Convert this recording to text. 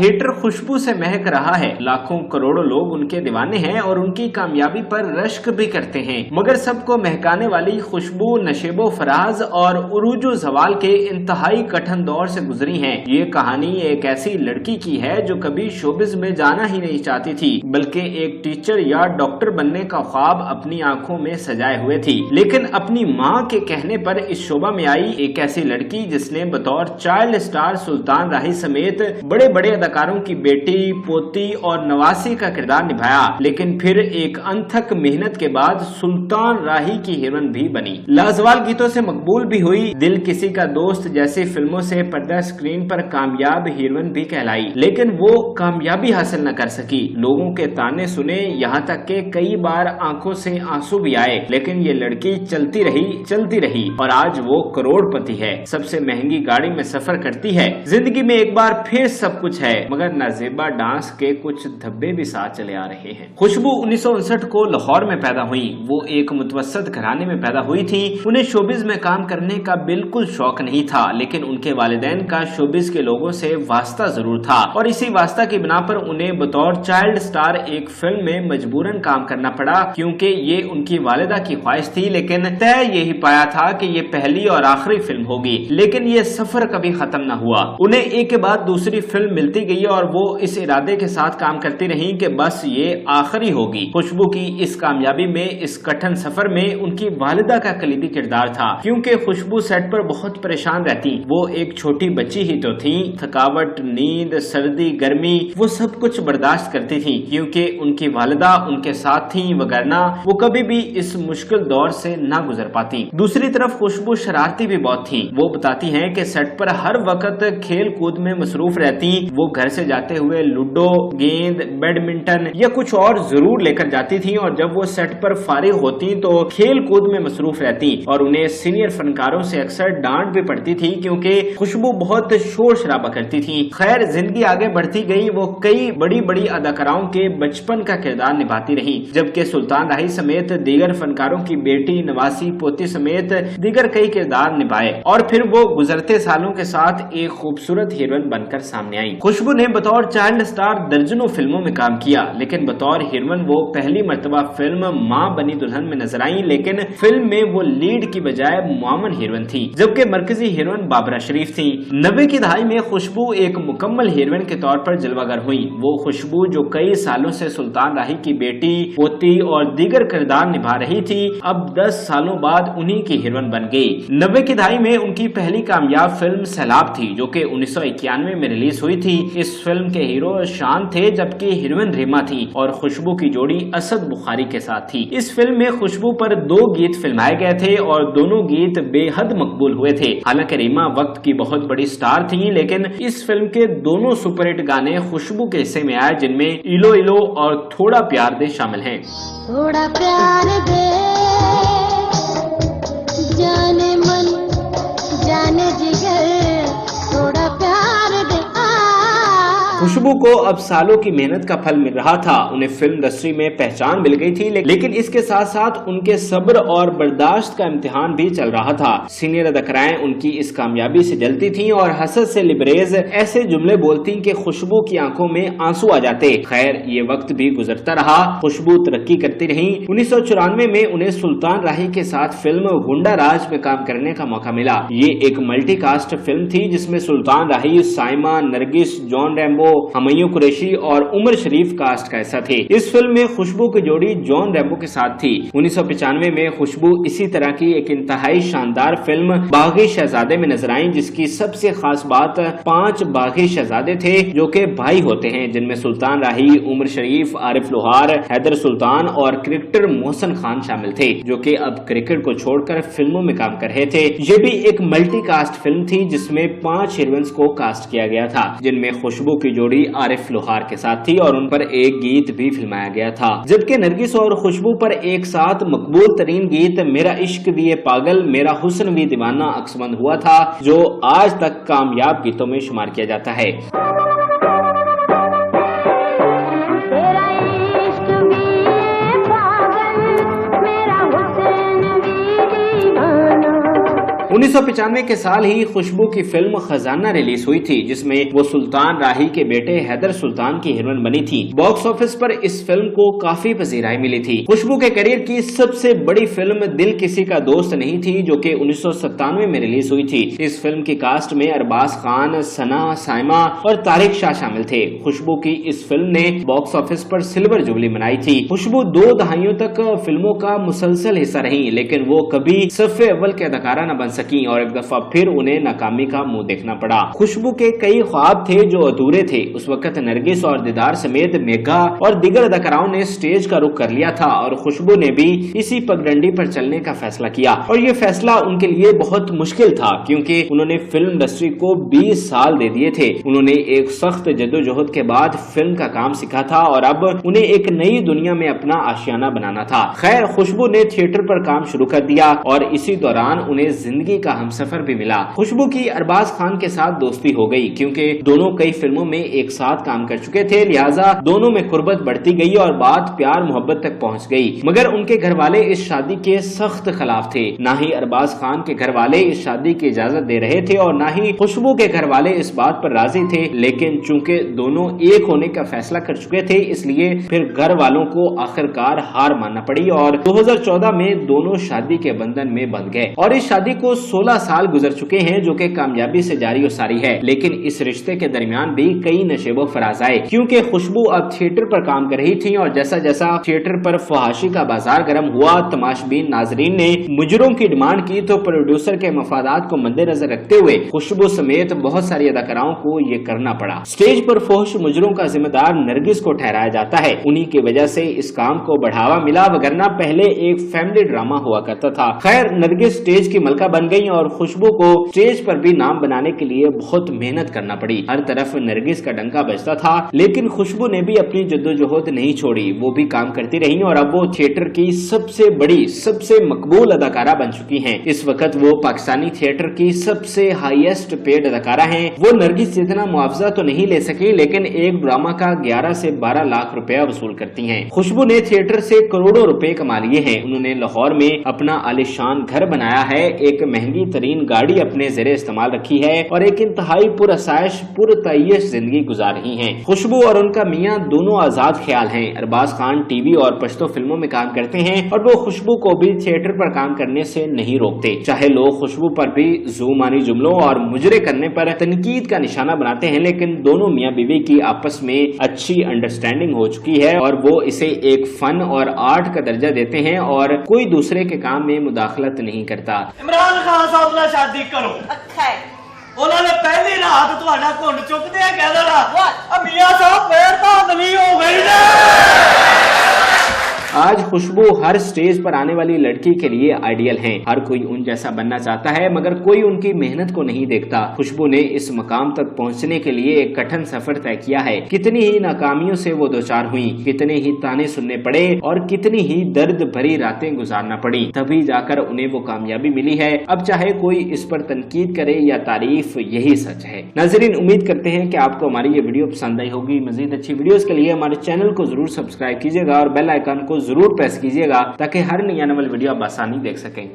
Theatre खुशबू से महक रहा है। लाखों करोड़ों लोग उनके दीवाने हैं और उनकी कामयाबी पर रश्क भी करते हैं, मगर सबको महकाने वाली खुशबू नशेबो फराज और उरूजो जवाल के इंतहाई कठिन दौर से गुजरी है। ये कहानी एक ऐसी लड़की की है जो कभी शोबिज में जाना ही नहीं चाहती थी, बल्कि एक टीचर या डॉक्टर बनने का ख्वाब अपनी आंखों में सजाए हुए थी। लेकिन अपनी माँ के कहने पर इस शोबा में आई एक ऐसी लड़की जिसने बतौर चाइल्ड स्टार सुल्तान राही समेत बड़े बड़े अदाकारों की बेटी, पोती और नवासी का किरदार निभाया, लेकिन फिर एक अनथक मेहनत के बाद सुल्तान राही की हीरोइन भी बनी। लाजवाब गीतों से मकबूल भी हुई। दिल किसी का दोस्त जैसी फिल्मों से पर्दा स्क्रीन पर कामयाब हीरोइन भी कहलाई, लेकिन वो कामयाबी हासिल न कर सकी। लोगों के ताने सुने, यहाँ तक के कई बार आंखों से आंसू भी आए, लेकिन ये लड़की चलती रही और आज वो करोड़पति है, सबसे महंगी गाड़ी में सफर करती है। जिंदगी में एक बार फिर सब कुछ है, मगर नाजेबा डांस के कुछ धब्बे भी साथ चले आ रहे हैं। खुशबू 1959 को लाहौर में पैदा हुई। वो एक मुतवस्सत घराने में पैदा हुई थी। उन्हें शोबिज में काम करने का बिल्कुल शौक नहीं था, लेकिन उनके वालिदैन का शोबिज के लोगों से वास्ता जरूर था और इसी वास्ता की बिना पर उन्हें बतौर चाइल्ड स्टार एक फिल्म में मजबूरन काम करना पड़ा, क्योंकि ये उनकी वालिदा की ख्वाहिश थी। लेकिन तय यही पाया था कि ये पहली और आखिरी फिल्म होगी, लेकिन ये सफर कभी खत्म न हुआ। उन्हें एक के बाद दूसरी फिल्म मिलती गई और वो इस इरादे के साथ काम करती रही कि बस ये आखिरी होगी। खुशबू की इस कामयाबी में, इस कठिन सफर में उनकी वालिदा का कलीदी किरदार था, क्योंकि खुशबू सेट पर बहुत परेशान रहती। वो एक छोटी बच्ची ही तो थी। थकावट, नींद, सर्दी, गर्मी, वो सब कुछ बर्दाश्त करती थी, क्योंकि उनकी वालिदा उनके साथ थी, वगरना वो कभी भी इस मुश्किल दौर से ना गुजर पाती। दूसरी तरफ खुशबू शरारती भी बहुत थी। वो बताती हैं कि सेट पर हर वक्त खेल कूद में मसरूफ रहती। वो घर से जाते हुए लूडो, गेंद, बैडमिंटन या कुछ और जरूर लेकर जाती थी, और जब वो सेट पर फारिग होती तो खेल कूद में मसरूफ रहती और उन्हें सीनियर फनकारों से अक्सर डांट भी पड़ती थी, क्योंकि खुशबू बहुत शोर शराबा करती थी। खैर, जिंदगी आगे बढ़ती गई। वो कई बड़ी बड़ी अदाकाराओं के बचपन का किरदार निभाती रही, जबकि सुल्तान राही समेत दीगर फनकारों की बेटी, नवासी, पोती समेत दीगर कई किरदार निभाए और फिर वो गुजरते सालों के साथ एक खूबसूरत हीरोइन बनकर सामने आई। खुशबू ने बतौर चाइल्ड स्टार दर्जनों फिल्मों में काम किया, लेकिन बतौर हीरोइन वो पहली मर्तबा फिल्म माँ बनी दुल्हन में नजर आई, लेकिन फिल्म में वो लीड की बजाय मुआवन हीरोइन थी, जबकि मरकजी हीरोइन बाबरा शरीफ थी। 90 की दहाई में खुशबू एक मुकम्मल हीरोइन के तौर पर जलवागर हुई। वो खुशबू जो कई सालों से सुल्तान राही की बेटी, पोती और दीगर किरदार निभा रही थी, अब 10 सालों बाद उन्हीं की हीरोइन बन गई। 90 की दहाई में उनकी पहली कामयाब फिल्म सैलाब थी, जो कि 1991 में रिलीज हुई थी। इस फिल्म के हीरो शान थे, जबकि हीरोइन रीमा थी और खुशबू की जोड़ी असद बुखारी के साथ थी। इस फिल्म में खुशबू पर 2 गीत फिल्माए गए थे और दोनों गीत बेहद मकबूल हुए थे। हालांकि रीमा वक्त की बहुत बड़ी स्टार थी, लेकिन इस फिल्म के दोनों सुपरहिट गाने खुशबू के हिस्से में आए, जिनमें इलो इलो और थोड़ा प्यार दे शामिल हैं। थोड़ा प्यार दे, जाने मन जाने जिगर, थोड़ा प्यार दे। खुशबू को अब सालों की मेहनत का फल मिल रहा था। उन्हें फिल्म इंडस्ट्री में पहचान मिल गई थी, लेकिन इसके साथ साथ उनके सब्र और बर्दाश्त का इम्तिहान भी चल रहा था। सीनियर अदाकाराएं उनकी इस कामयाबी से जलती थीं और हसद से लिबरेज ऐसे जुमले बोलती कि खुशबू की आंखों में आंसू आ जाते। खैर, ये वक्त भी गुजरता रहा। खुशबू तरक्की करती रही। 1994 में उन्हें सुल्तान राही के साथ फिल्म गुंडा राज में काम करने का मौका मिला। ये एक मल्टीकास्ट फिल्म थी, जिसमें सुल्तान राही, साइमा, नरगिस, जॉन रैम्बो, हमय्यूं कुरैशी और उमर शरीफ कास्ट का हिस्सा थे। इस फिल्म में खुशबू की जोड़ी जॉन रैम्बो के साथ थी। 1995 में खुशबू इसी तरह की एक इंतहाई शानदार फिल्म बागी शहजादे में नजर आई, जिसकी सबसे खास बात 5 बागी शहजादे थे जो कि भाई होते हैं, जिनमें सुल्तान राही, उमर शरीफ, आरिफ लोहार, हैदर सुल्तान और क्रिकेटर मोहसन खान शामिल थे, जो कि अब क्रिकेट को छोड़कर फिल्मों में काम कर रहे थे। ये भी एक मल्टीकास्ट फिल्म थी, जिसमें 5 हीरोइंस को कास्ट किया गया था, जिनमें खुशबू की जोड़ी आरिफ लोहार के साथ थी और उन पर एक गीत भी फिल्माया गया था। जबकि नरगिस और खुशबू पर एक साथ मकबूल तरीन गीत मेरा इश्क भी पागल, मेरा हुस्न भी दीवाना अक्समंद हुआ था, जो आज तक कामयाब गीतों में शुमार किया जाता है। तेरा इश्क भी पागल, मेरा हुस्न भी दीवाना। 1995 के साल ही खुशबू की फिल्म खजाना रिलीज हुई थी, जिसमें वो सुल्तान राही के बेटे हैदर सुल्तान की हीरोइन बनी थी। बॉक्स ऑफिस पर इस फिल्म को काफी पजीराई मिली थी। खुशबू के करियर की सबसे बड़ी फिल्म दिल किसी का दोस्त नहीं थी, जो कि 1997 में रिलीज हुई थी। इस फिल्म की कास्ट में अरबाज खान, सना, साइमा और तारिक शाह शामिल थे। खुशबू की इस फिल्म ने बॉक्स ऑफिस पर सिल्वर जुबली मनाई थी। खुशबू 2 दहाइयों तक फिल्मों का मुसलसल हिस्सा रही, लेकिन वो कभी सफ़े अव्वल के अदाकारा न बन सकी और एक दफा फिर उन्हें नाकामी का मुंह देखना पड़ा। खुशबू के कई ख्वाब थे जो अधूरे थे। उस वक्त नरगिस और दीदार समेत मेघा और दीगर अदाकाराओं ने स्टेज का रुख कर लिया था और खुशबू ने भी इसी पगडंडी पर चलने का फैसला किया। और ये फैसला उनके लिए बहुत मुश्किल था, क्योंकि उन्होंने फिल्म इंडस्ट्री को 20 साल दे दिए थे। उन्होंने एक सख्त जद्दोजहद के बाद फिल्म का काम सीखा था और अब उन्हें एक नई दुनिया में अपना आशियाना बनाना था। खैर, खुशबू ने थिएटर पर काम शुरू कर दिया और इसी दौरान उन्हें जिंदगी का हमसफर भी मिला। खुशबू की अरबाज खान के साथ दोस्ती हो गई, क्योंकि दोनों कई फिल्मों में एक साथ काम कर चुके थे, लिहाजा दोनों में कुर्बत बढ़ती गई और बात प्यार मोहब्बत तक पहुंच गई। मगर उनके घर वाले इस शादी के सख्त खिलाफ थे। ना ही अरबाज खान के घर वाले इस शादी की इजाजत दे रहे थे और ना ही खुशबू के घर वाले इस बात पर राजी थे। लेकिन चूंकि दोनों एक होने का फैसला कर चुके थे, इसलिए फिर घर वालों को आखिरकार हार मानना पड़ी और 2014 में दोनों शादी के बंधन में बंध गए। और इस शादी को 16 साल गुजर चुके हैं, जो कि कामयाबी से जारी और सारी है। लेकिन इस रिश्ते के दरमियान भी कई नशेबो फराज आए, क्योंकि खुशबू अब थिएटर पर काम कर रही थी और जैसा जैसा थिएटर पर फहाशी का बाजार गर्म हुआ, तमाशबीन नाजरीन ने मुजरों की डिमांड की, तो प्रोड्यूसर के मफादात को मद्देनजर रखते हुए खुशबू समेत बहुत सारी अदाकाराओं को ये करना पड़ा। स्टेज पर फहश मुजरों का जिम्मेदार नरगिस को ठहराया जाता है। उन्हीं की वजह से इस काम को बढ़ावा मिला, वगरना पहले एक फैमिली ड्रामा हुआ करता था। खैर, नरगिस स्टेज की मलका बन गई और खुशबू को स्टेज पर भी नाम बनाने के लिए बहुत मेहनत करना पड़ी। हर तरफ नरगिस का डंका बजता था, लेकिन खुशबू ने भी अपनी जद्दोजहद नहीं छोड़ी। वो भी काम करती रही और अब वो थिएटर की सबसे बड़ी, सबसे मकबूल अदाकारा बन चुकी हैं। इस वक्त वो पाकिस्तानी थिएटर की सबसे हाईएस्ट पेड अदाकारा हैं। वो नरगिस जितना मुआवजा तो नहीं ले सकी, लेकिन एक ड्रामा का 11 से 12 लाख रुपया वसूल करती हैं। खुशबू ने थिएटर से करोड़ों रुपए कमा लिए हैं। उन्होंने लाहौर में अपना आलिशान घर बनाया है, एक महंगी तरीन गाड़ी अपने ज़ेरे इस्तेमाल रखी है और एक इंतहाई पुरअसाइश पुरतय्यश जिंदगी गुजार रही हैं। खुशबू और उनका मियाँ दोनों आजाद ख्याल हैं। अरबाज खान टीवी और पश्तो फिल्मों में काम करते हैं और वो खुशबू को भी थिएटर पर काम करने से नहीं रोकते। चाहे लोग खुशबू पर भी जुबानी जुमलों और मुजरे करने पर तनकीद का निशाना बनाते हैं, लेकिन दोनों मियाँ बीवी की आपस में अच्छी अंडरस्टैंडिंग हो चुकी है और वो इसे एक फन और आर्ट का दर्जा देते हैं और कोई दूसरे के काम में मुदाखलत नहीं करता। इमरान खान साहब ਨਾਲ शादी करो। अच्छा ਉਹਨਾਂ ਨੇ ਪਹਿਲੀ ਰਾਤ ਤੁਹਾਡਾ ਘੁੰਡ ਚੁੱਕਦੇ ਆ ਕਹਿ ਦੇਣਾ ਆ ਮੀਆਂ ਸਾਹਿਬ ਫੇਰ ਧਾਂਦਲੀ ਹੋ ਗਈ ਨੇ। आज खुशबू हर स्टेज पर आने वाली लड़की के लिए आइडियल हैं। हर कोई उन जैसा बनना चाहता है, मगर कोई उनकी मेहनत को नहीं देखता। खुशबू ने इस मकाम तक पहुंचने के लिए एक कठिन सफर तय किया है। कितनी ही नाकामियों से वो दो चार हुई, कितने ही ताने सुनने पड़े और कितनी ही दर्द भरी रातें गुजारना पड़ी, तभी जाकर उन्हें वो कामयाबी मिली है। अब चाहे कोई इस पर तनकीद करे या तारीफ, यही सच है। नाज़रीन, उम्मीद करते हैं कि आपको हमारी ये वीडियो पसंद आई होगी। मजीद अच्छी वीडियोस के लिए हमारे चैनल को जरूर सब्सक्राइब कीजिएगा और बेल आइकन को जरूर प्रेस कीजिएगा, ताकि हर नई आने वाली वीडियो आप आसानी देख सकें।